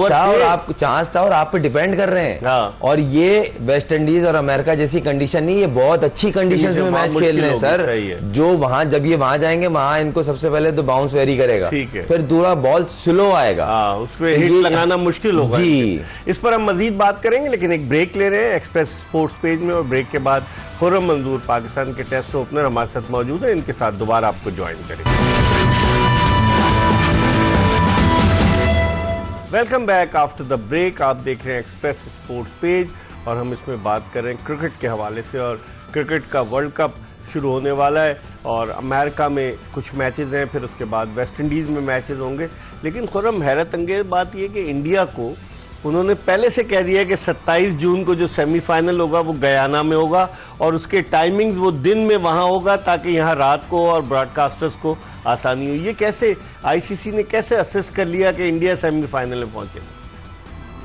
S2: था और आप पे डिपेंड कर रहे हैं।
S1: हाँ।
S2: और ये वेस्ट इंडीज और अमेरिका जैसी कंडीशन नहीं, ये बहुत अच्छी कंडीशन में मैच खेल रहे हैं सर। जो वहां, जब ये वहां जाएंगे, वहां इनको सबसे पहले तो बाउंस वेरी करेगा,
S1: ठीक है,
S2: फिर दूसरा बॉल स्लो आएगा,
S1: उसमें हिट लगाना मुश्किल होगा
S2: जी।
S1: इस पर हम मजीद बात करेंगे, लेकिन एक ब्रेक ले रहे हैं एक्सप्रेस स्पोर्ट्स पेज में, और ब्रेक के बाद खुर्रम मंजूर पाकिस्तान के टेस्ट ओपनर हमारे साथ मौजूद है, इनके साथ दोबारा आपको ज्वाइन करेंगे। Welcome back after the break. आप देख रहे हैं एक्सप्रेस स्पोर्ट्स पेज, और हम इसमें बात कर रहे हैं क्रिकेट के हवाले से, और क्रिकेट का वर्ल्ड कप शुरू होने वाला है, और अमेरिका में कुछ मैचेस हैं, फिर उसके बाद वेस्ट इंडीज़ में मैचेस होंगे। लेकिन खुर्रम, हैरत अंगेज बात यह कि इंडिया को उन्होंने पहले से कह दिया कि 27 जून को जो सेमीफाइनल होगा वो गयाना में होगा, और उसके टाइमिंग्स वो दिन में वहाँ होगा ताकि यहाँ रात को और ब्रॉडकास्टर्स को आसानी हो। ये कैसे आईसीसी ने कैसे असेस कर लिया कि इंडिया सेमीफाइनल में पहुंचेगा?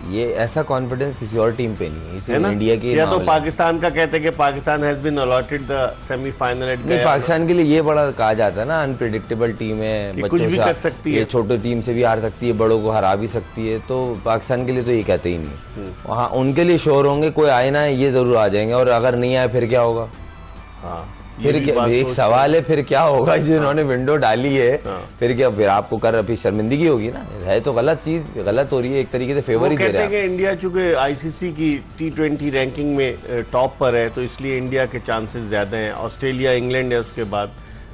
S2: ये ऐसा कॉन्फिडेंस किसी और टीम पे नहीं है, इसी इंडिया की।
S1: या तो पाकिस्तान का कहते हैं कि Pakistan has been allotted the semifinal at गया।
S2: पाकिस्तान के लिए ये बड़ा कहा जाता है ना, अनप्रेडिक्टेबल टीम है,
S1: कुछ भी कर सकती है,
S2: छोटी टीम से भी हार सकती है, बड़ों को हरा भी सकती है, तो पाकिस्तान के लिए तो ये कहते ही नहीं। वहाँ उनके लिए श्योर होंगे कोई आए ना, ये जरूर आ जाएंगे, और अगर नहीं आए फिर क्या होगा?
S1: हाँ,
S2: फिर एक सवाल है, फिर क्या होगा जिन्होंने विंडो डाली है? फिर क्या, फिर आपको कर अभी शर्मिंदगी होगी ना, है तो गलत चीज, गलत हो रही है, एक तरीके से फेवर ही दे रहे हैं।
S1: इंडिया चूंकि आईसीसी की T20 रैंकिंग में टॉप पर है, तो इसलिए इंडिया के चांसेस ज्यादा हैं। ऑस्ट्रेलिया, इंग्लैंड है उसके बाद,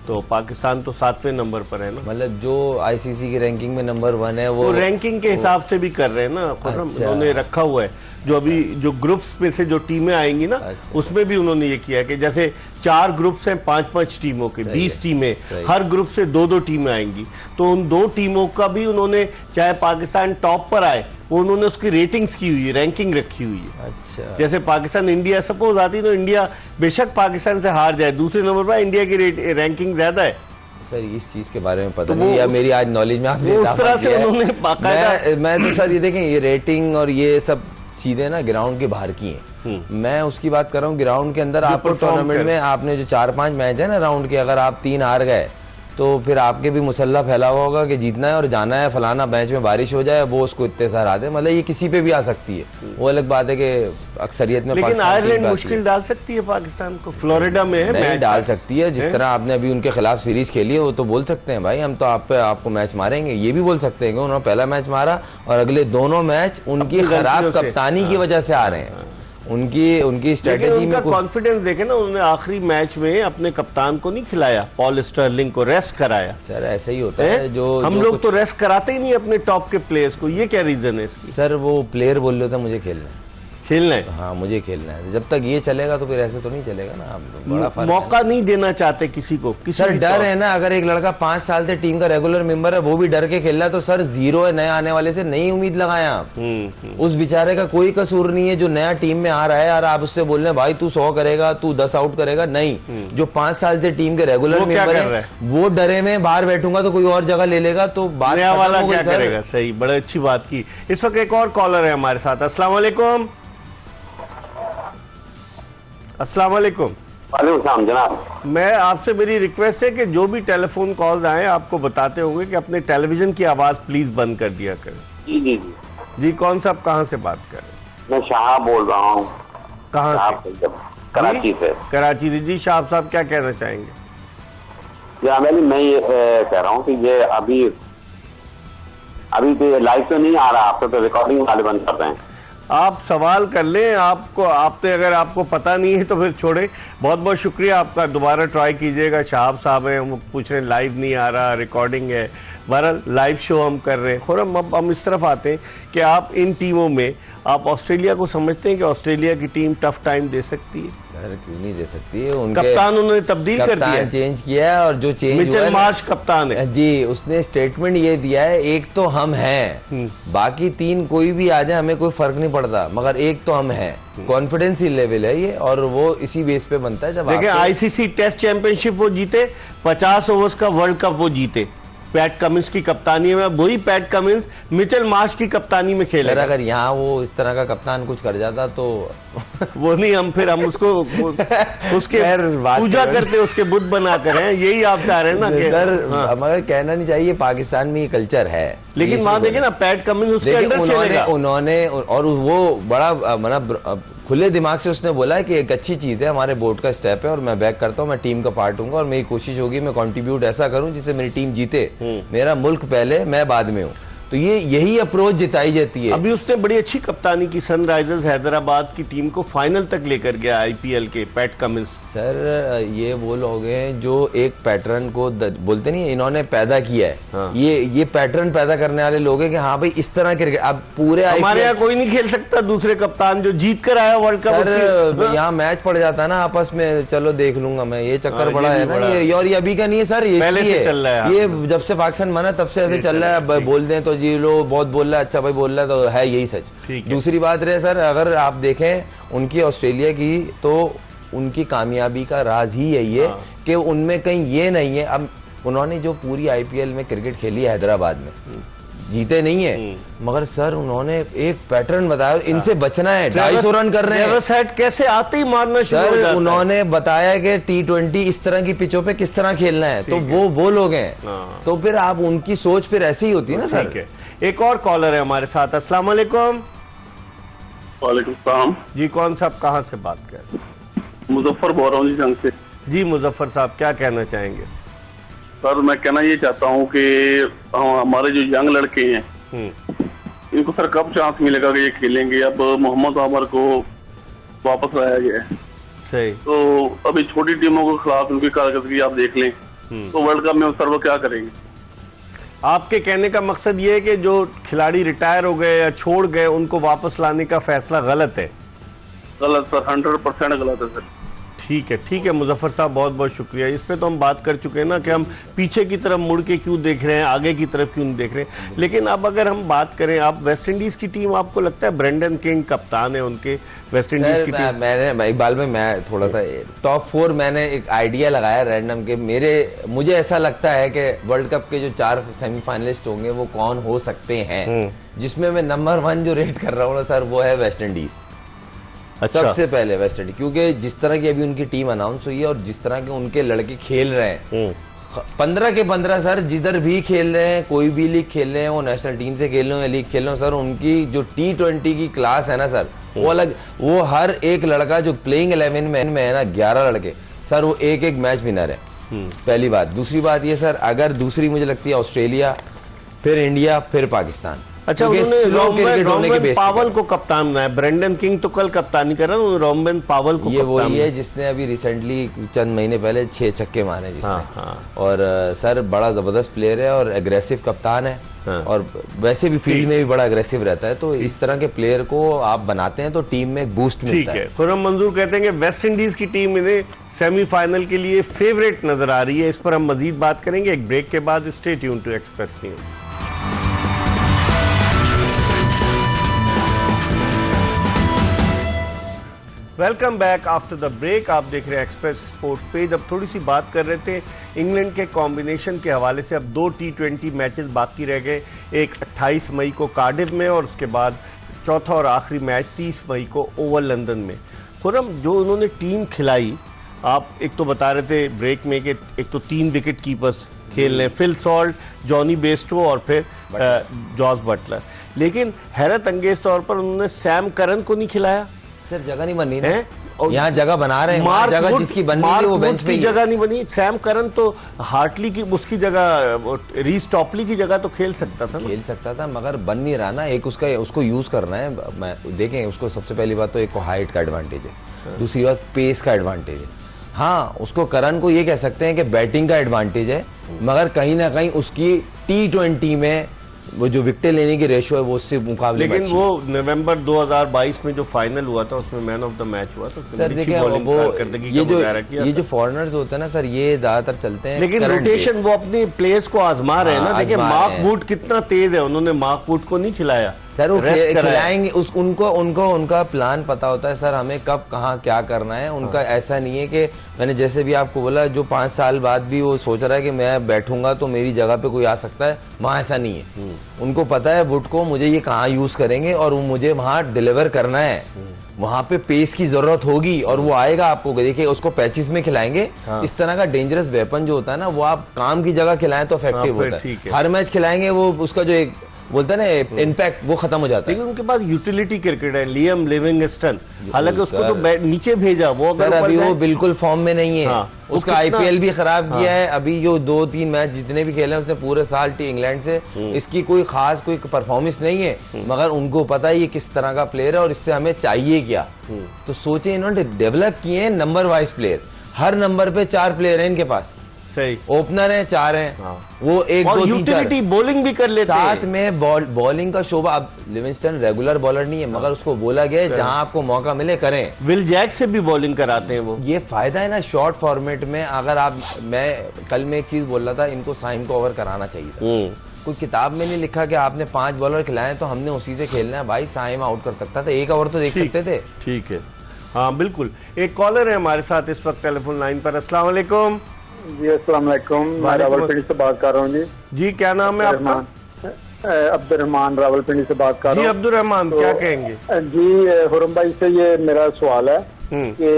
S1: तो पाकिस्तान तो 7वें नंबर पर है ना।
S2: मतलब जो आईसीसी की रैंकिंग में नंबर 1 है वो
S1: रैंकिंग के हिसाब से भी कर रहे हैं ना, उन्होंने रखा हुआ है। जो अभी जो ग्रुप्स में से जो टीमें आएंगी ना, उसमें भी उन्होंने ये किया है कि जैसे 4 ग्रुप्स हैं 5-5 टीमों के, 20 टीमें, हर ग्रुप से 2-2 टीमें आएंगी, तो उन 2 टीमों का भी उन्होंने, चाहे पाकिस्तान टॉप पर आए, वो उन्होंने उसकी रेटिंग्स की हुई है, रैंकिंग रखी हुई है।
S2: अच्छा,
S1: जैसे पाकिस्तान इंडिया सपोज आती, तो इंडिया बेशक पाकिस्तान से हार जाए, दूसरे नंबर पर इंडिया की रैंकिंग ज्यादा है।
S2: सर इस चीज के बारे में पता नहीं, या मेरी आज नॉलेज में आपने
S1: उस तरह से उन्होंने बाकायदा,
S2: मैं तो सर ये देखें, ये रेटिंग और ये सब चीजें ना ग्राउंड के बाहर की हैं। मैं उसकी बात कर रहा हूँ ग्राउंड के अंदर। आपको टूर्नामेंट में आपने जो 4-5 मैच है ना राउंड के, अगर आप 3 हार गए तो फिर आपके भी मुसल्ला फैला हुआ होगा कि जीतना है और जाना है, फलाना मैच में बारिश हो जाए, वो उसको इतने सार आते, मतलब ये किसी पे भी आ सकती है। वो अलग बात है कि अक्सरियत में,
S1: लेकिन आयरलैंड मुश्किल डाल सकती है पाकिस्तान को, फ्लोरिडा में है,
S2: नहीं डाल सकती है। जिस तरह आपने अभी उनके खिलाफ सीरीज खेली है, वो तो बोल सकते हैं भाई हम तो आपको मैच मारेंगे, ये भी बोल सकते हैं कि उन्होंने पहला मैच मारा और अगले दोनों मैच उनकी खराब कप्तानी की वजह से आ रहे हैं। उनकी स्ट्रेटेजी में
S1: कॉन्फिडेंस देखे ना, उन्होंने आखिरी मैच में अपने कप्तान को नहीं खिलाया, पॉल स्टर्लिंग को रेस्ट कराया।
S2: सर ऐसे ही होता है, जो
S1: हम लोग तो रेस्ट कराते ही नहीं अपने टॉप के प्लेयर्स को, ये क्या रीजन है इसकी?
S2: सर वो प्लेयर बोल रहे थे मुझे खेलना
S1: है,
S2: हाँ मुझे खेलना है। जब तक ये चलेगा तो फिर ऐसे तो नहीं चलेगा ना, बड़ा फर्क
S1: मौका नहीं देना चाहते किसी को,
S2: सर डर है ना। अगर एक लड़का 5 साल से टीम का रेगुलर मेंबर है, वो भी डर के खेल रहा है, तो सर 0 है, नए आने वाले से नई उम्मीद लगाएं आप। उस बेचारे का कोई कसूर नहीं है जो नया टीम में आ रहा है, और आप उससे बोल रहे हैं भाई तू 100 करेगा, तू 10 आउट करेगा, नहीं। जो 5 साल से टीम के रेगुलर मेंबर है, वो डरे में बाहर बैठूंगा तो कोई और जगह ले लेगा, तो बात
S1: वाला क्या करेगा? सही, बड़ी अच्छी बात की। इस वक्त एक और कॉलर है हमारे साथ। अस्सलाम वालेकुम। अस्सलाम वालेकुम।
S6: वालेकुम जनाब।
S1: मैं आपसे, मेरी रिक्वेस्ट है कि जो भी टेलीफोन कॉल्स आए आपको बताते होंगे कि अपने टेलीविजन की आवाज प्लीज बंद कर दिया करें।
S6: जी जी जी
S1: जी, कौन सा, आप कहाँ से बात कर रहे हैं?
S6: मैं शाह बोल रहा हूँ।
S1: कहाँ
S6: आप
S1: से?
S6: कराची से।
S1: कराची से। जी शाह साहब क्या कहना चाहेंगे?
S6: मैं ये कह रहा हूँ कि ये अभी तो लाइव तो नहीं आ रहा, आप तो रिकॉर्डिंग वाले बंद कर रहे हैं।
S1: आप सवाल कर लें, अगर आपको पता नहीं है तो फिर छोड़े। बहुत बहुत शुक्रिया आपका, दोबारा ट्राई कीजिएगा। शाहब साहब हैं, हम पूछ रहे हैं लाइव नहीं आ रहा, रिकॉर्डिंग है। बहरहाल लाइव शो हम कर रहे हैं। खुरम अब हम इस तरफ आते हैं कि आप इन टीमों में आप ऑस्ट्रेलिया को समझते हैं कि ऑस्ट्रेलिया की टीम टफ टाइम दे सकती है?
S2: सर क्यों नहीं दे सकती है, उनके
S1: कप्तान उन्होंने तब्दील कर दिया है,
S2: चेंज किया है, और जो चेंज
S1: मिचेल मार्श कप्तान है
S2: जी, उसने स्टेटमेंट ये दिया है, एक तो हम हैं, बाकी तीन कोई भी आ जाए हमें कोई फर्क नहीं पड़ता, मगर एक तो हम हैं। कॉन्फिडेंस ही लेवल है ये, और वो इसी बेस पे बनता है। जब
S1: देखिए आईसीसी टेस्ट चैंपियनशिप वो जीते, 50 ओवर्स का वर्ल्ड कप वो जीते पैट कमिंस की कप्तानी में। वही पैट कमिंस मिचेल मार्श की कप्तानी में खेले।
S2: अगर यहाँ वो इस तरह का कप्तान कुछ कर जाता तो
S1: वो नहीं, हम उसको उसके पूजा करते, उसके बुत बनाकर हैं, यही आप चाह रहे हैं ना कि
S2: सर मगर कहना नहीं चाहिए, पाकिस्तान में ये कल्चर है।
S1: लेकिन वहां देखिए ना पैट कमिंस उसके अंदर खेलेगा।
S2: उन्होंने और वो बड़ा मतलब खुले दिमाग से उसने बोला है कि एक अच्छी चीज है, हमारे बोर्ड का स्टेप है और मैं बैक करता हूँ, मैं टीम का पार्ट हूँ और मेरी कोशिश होगी मैं कंट्रीब्यूट ऐसा करूँ जिससे मेरी टीम जीते, मेरा मुल्क पहले मैं बाद में हूँ। तो ये यही अप्रोच जिताई जाती है।
S1: अभी उसने बड़ी अच्छी कप्तानी की, सनराइजर्स हैदराबाद की टीम को फाइनल तक लेकर गया आईपीएल के, पैट कमिंस।
S2: सर ये वो लोग हैं जो एक पैटर्न को बोलते नहीं, इन्होंने पैदा किया है। हाँ। ये पैटर्न पैदा करने वाले लोग हैं कि हाँ भाई इस तरह क्रिकेट अब पूरे
S1: हमारे यहाँ कोई नहीं खेल सकता दूसरे कप्तान जो जीत कर आया वर्ल्ड कप।
S2: सर यहाँ मैच पड़ जाता है ना आपस में, चलो देख लूंगा मैं, ये चक्कर बड़ा है ना ये, और ये अभी का नहीं है सर, ये
S1: पहले से चल रहा है।
S2: ये जब से पाकिस्तान बना तब से ऐसे चल रहा है। बोल दें तो जी लो बहुत बोल रहा है, अच्छा भाई बोल रहा है तो है यही सच। दूसरी बात रहे सर, अगर आप देखें उनकी ऑस्ट्रेलिया की, तो उनकी कामयाबी का राज ही यही है कि उनमें कहीं ये नहीं है। अब उन्होंने जो पूरी आईपीएल में क्रिकेट खेली है हैदराबाद में, जीते नहीं है, मगर सर उन्होंने एक पैटर्न बताया, इनसे बचना है। 250 रन कर रहे हैं,
S1: कैसे आते ही मारना शुरू हो जाता है।
S2: उन्होंने बताया कि T20 इस तरह की पिचों पे किस तरह खेलना है, तो वो लोग हैं। तो फिर आप उनकी सोच फिर ऐसी ही होती है ना सर।
S1: एक और कॉलर है हमारे साथ। अस्सलाम वालेकुम।
S7: वालेकुम सलाम
S1: जी, कौन साहब कहाँ से बात कर रहे हैं?
S7: मुजफ्फर बोल रहा हूँ जी, जंग से।
S1: जी मुजफ्फर साहब क्या कहना चाहेंगे?
S7: सर मैं कहना ये चाहता हूँ कि हमारे जो यंग लड़के हैं इनको सर कब चांस मिलेगा कि ये खेलेंगे? अब मोहम्मद आमर को वापस लाया गया है,
S1: सही,
S7: तो अभी छोटी टीमों के खिलाफ उनकी कारकर्दगी आप देख लें तो वर्ल्ड कप में सर वो क्या करेंगे?
S1: आपके कहने का मकसद ये है कि जो खिलाड़ी रिटायर हो गए या छोड़ गए उनको वापस लाने का फैसला गलत है?
S7: गलत सर, 100% गलत है सर।
S1: ठीक है मुजफ्फर साहब, बहुत बहुत शुक्रिया। इस पे तो हम बात कर चुके हैं ना कि हम पीछे की तरफ मुड़ के क्यों देख रहे हैं, आगे की तरफ क्यों नहीं देख रहे हैं। लेकिन अब अगर हम बात करें, आप वेस्ट इंडीज की टीम, आपको लगता है ब्रेंडन किंग कप्तान है उनके वेस्ट इंडीज की टीम?
S2: मैंने इकबाल में मैं थोड़ा सा टॉप 4 मैंने एक आइडिया लगाया रैंडम के, मुझे ऐसा लगता है कि वर्ल्ड कप के जो 4 सेमीफाइनलिस्ट होंगे वो कौन हो सकते हैं, जिसमें मैं नंबर 1 जो रेट कर रहा हूँ सर वो है वेस्ट इंडीज। अच्छा। सबसे पहले वेस्ट इंडीज, क्योंकि जिस तरह की अभी उनकी टीम अनाउंस हुई है और जिस तरह के उनके लड़के खेल रहे हैं, 15 के 15 सर, जिधर भी खेल रहे हैं, कोई भी लीग खेल रहे हैं, वो नेशनल टीम से खेल रहे हो या लीग खेल रहे हो सर, उनकी जो T20 की क्लास है ना सर, वो अलग। वो हर एक लड़का जो प्लेइंग 11 में है ना, 11 लड़के सर, वो एक एक मैच विनर है। पहली बात। दूसरी बात ये सर, अगर दूसरी मुझे लगती है ऑस्ट्रेलिया, फिर इंडिया, फिर पाकिस्तान।
S1: अच्छा, उन्होंने रोमन पावल को कप्तान बनाया। ब्रेंडन किंग तो कल कप्तानी कर रहा है, रोमन पावल को
S2: ये वही है जिसने अभी रिसेंटली चंद महीने पहले 6 छक्के मारे जिसने। हाँ। और सर बड़ा जबरदस्त प्लेयर है और एग्रेसिव कप्तान है। हाँ। और वैसे भी फील्ड में भी बड़ा एग्रेसिव रहता है, तो इस तरह के प्लेयर को आप बनाते हैं तो टीम में बूस्ट मिलता है।
S1: ठीक है, खुर्रम मंजूर कहते हैं कि वेस्ट इंडीज की टीम इन्हें सेमीफाइनल के लिए फेवरेट नजर आ रही है। इस पर हम मजीद बात करेंगे एक ब्रेक के बाद। Stay tune to Express News. Welcome back after the break. आप देख रहे हैं एक्सप्रेस स्पोर्ट्स पेज। अब थोड़ी सी बात कर रहे थे इंग्लैंड के कॉम्बिनेशन के हवाले से। अब 2 T20 मैचेस बाकी रह गए, एक 28 मई को कार्डिफ में और उसके बाद चौथा और आखिरी मैच 30 मई को ओवल लंदन में। खुर्रम, जो उन्होंने टीम खिलाई, आप एक तो बता रहे थे ब्रेक में कि एक तो 3 विकेट कीपर्स खेल रहे हैं, फिल सॉल्ट, जॉनी बेस्टो और फिर जॉस बटलर। लेकिन हैरत अंगेज तौर पर उन्होंने सैम करन को नहीं खिलाया,
S2: सर जगह नहीं बनी
S1: है?
S2: ना, यहाँ जगह बना रहे हैं, वहाँ
S1: मार्क
S2: जगह
S1: वुड-
S2: जिसकी बननी
S1: मार्क
S2: थी वो
S1: वुड
S2: बेंच पे
S1: की
S2: ही है।
S1: जगह नहीं बनी। सैम करन तो हार्टली की उसकी जगह, रीस टॉपली की जगह तो खेल सकता था ना।
S2: खेल सकता था मगर बन नहीं रहा ना। एक उसका उसको यूज करना है। मैं देखें उसको सबसे पहली बात तो एक को हाइट का एडवांटेज है, दूसरी बात पेस का एडवांटेज है। हाँ उसको करण को ये कह सकते हैं कि बैटिंग का एडवांटेज है, मगर कहीं ना कहीं उसकी T20 में वो जो विकेट लेने की रेशो है वो उससे मुकाबले में
S1: लेकिन
S2: अच्छी
S1: वो नवंबर 2022 में जो फाइनल हुआ था उसमें मैन ऑफ द मैच हुआ था। उसने
S2: सर
S1: बड़ी अच्छी
S2: देखिए
S1: bowling
S2: वो
S1: कारकर्दगी का मुजाहरा किया
S2: ये
S1: था।
S2: जो फॉरेनर्स होते हैं ना सर, ये ज्यादातर चलते हैं
S1: लेकिन
S2: current
S1: रोटेशन वो अपने प्लेयर्स को आजमा रहे हैं ना।
S2: हाँ,
S1: देखिए
S2: आजमा
S1: मार्क
S2: रहे हैं।
S1: वुड कितना तेज है, उन्होंने मार्क वुड को नहीं खिलाया
S2: सर वो
S1: रेस्ट कराया।
S2: खिलाएंगे उनको उनका प्लान पता होता है सर, हमें कब कहाँ क्या करना है उनका। ऐसा नहीं है कि मैंने जैसे भी आपको बोला जो 5 साल बाद भी वो सोच रहा है कि मैं बैठूंगा तो मेरी जगह पे कोई आ सकता है, वहाँ ऐसा नहीं है। उनको पता है वुड को मुझे ये कहाँ यूज करेंगे और वो मुझे वहाँ डिलीवर करना है। वहां पे पेस की जरूरत होगी और वो आएगा। आपको देखिए उसको पैचेस में खिलाएंगे। इस तरह का डेंजरस वेपन जो होता है ना वो आप काम की जगह खिलाएं तो इफेक्टिव
S1: फिर
S2: होता
S1: ठीक
S2: है।
S1: है।
S2: हर मैच खिलाएंगे वो उसका जो एक बोलता है ना इम्पैक्ट वो खत्म हो जाता है।
S1: लेकिन उनके पास यूटिलिटी क्रिकेट है, लियम लिविंगस्टन, हालांकि उसको तो नीचे भेजा वो, अगर
S2: सर
S1: ऊपर
S2: अभी वो
S1: जाए-
S2: बिल्कुल फॉर्म में नहीं है।
S1: हाँ, वो
S2: उसका
S1: कितना-
S2: आईपीएल भी खराब किया है। अभी जो 2-3 मैच जितने भी खेले हैं उसने पूरे साल टी इंग्लैंड से, इसकी कोई खास कोई परफॉर्मेंस नहीं है। मगर उनको पता है ये किस तरह का प्लेयर है और इससे हमें चाहिए क्या। तो सोचे इन्होंने डेवलप किए हैं नंबर वाइज प्लेयर। हर नंबर पे 4 प्लेयर हैं इनके पास।
S1: सही,
S2: ओपनर है 4 हैं।
S1: हाँ।
S2: वो 1
S1: और
S2: 2 3
S1: यूटिलिटी बॉलिंग भी कर लेते हैं।
S2: साथ में बॉलिंग का शोभा। अब लिविंगस्टन रेगुलर बॉलर नहीं है मगर उसको बोला गया है जहां आपको मौका मिले करें।
S1: विल जैक से भी बॉलिंग कराते हैं वो।
S2: ये फायदा है ना शॉर्ट फॉर्मेट में। अगर आप कल मैं एक चीज बोल रहा था, इनको साइम को ओवर कराना चाहिए था। कोई किताब में नहीं लिखा कि आपने 5 बॉलर खिलाए तो हमने उसी से खेलना है। भाई साइम आउट कर सकता था, 1 ओवर तो देख सकते थे।
S1: ठीक है, हाँ बिल्कुल। एक कॉलर है हमारे साथ इस वक्त टेलीफोन लाइन पर। अस्सलाम वालेकुम।
S5: जी अस्सलाम वालेकुम, मैं
S1: वालेकुम
S5: रावलपिंडी से बात कर रहा हूँ। जी
S1: जी क्या नाम है आपका?
S5: अब्दुर्रहमान रावलपिंडी से बात कर
S1: जी
S5: रहा हूँ।
S1: अब्दुल रहमान, क्या कहेंगे?
S5: जी हुरम भाई से ये मेरा सवाल है कि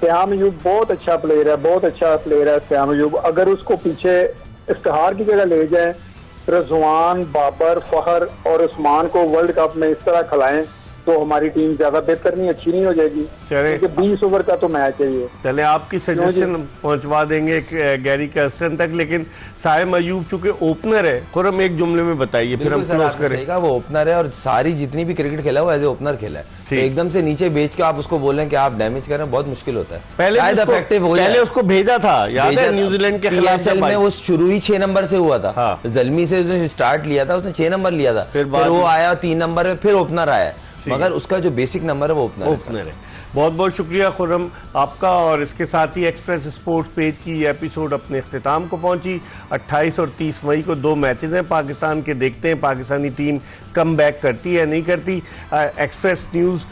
S5: श्याम अयूब बहुत अच्छा प्लेयर है, बहुत अच्छा प्लेयर है श्याम अयूब। अगर उसको पीछे इफ्तिखार की जगह ले जाए, रजवान, बाबर, फहर और उस्मान को वर्ल्ड कप में इस तरह खिलाएं तो हमारी टीम ज्यादा बेहतर नहीं, अच्छी नहीं हो जाएगी।
S1: चले।
S5: क्योंकि 20 ओवर का तो मैच है ये।
S1: चले आपकी सजेशन पहुंचवा देंगे गैरी कर्स्टन तक, लेकिन साइम अयूब चूंकि ओपनर है, खुरम एक जुमले में बताइए फिर हम
S2: बिल्कुल सर,
S1: क्लोज
S2: आपने
S1: करें।
S2: सही कहा, वो ओपनर है और सारी जितनी भी क्रिकेट खेला वो एज ए ओपनर खेला है। तो एकदम से नीचे बेच के आप उसको बोलें कि आप डैमेज करें, बहुत मुश्किल होता है।
S1: पहले
S2: शायद effective हो जाए।
S1: पहले उसको भेजा था, याद है न्यूजीलैंड के खिलाफ
S2: PSL में वो शुरू ही 6 नंबर से हुआ था।
S1: हाँ।
S2: जल्मी से उसने स्टार्ट लिया था, उसने 6 नंबर लिया था।
S1: फिर
S2: फिर वो आया 3 नंबर में, फिर ओपनर आया।
S1: ठीक
S2: मगर उसका जो बेसिक नंबर है वो ओपनर है।
S1: ओपनर है। बहुत बहुत शुक्रिया खुर्रम आपका। और इसके साथ ही एक्सप्रेस स्पोर्ट्स पेज की ये एपिसोड अपने इख्तिताम को पहुंची। 28 और 30 मई को 2 मैचेस हैं पाकिस्तान के, देखते हैं पाकिस्तानी टीम कम बैक करती है नहीं करती। एक्सप्रेस न्यूज़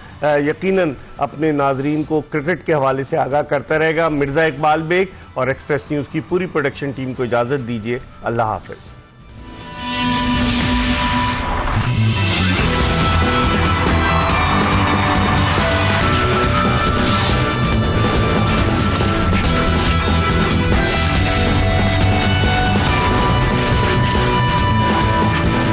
S1: यकीनन अपने नाजरीन को क्रिकेट के हवाले से आगाह करता रहेगा। मिर्ज़ा इकबाल बेग और एक्सप्रेस न्यूज़ की पूरी प्रोडक्शन टीम को इजाज़त दीजिए। अल्लाह हाफ़िज़।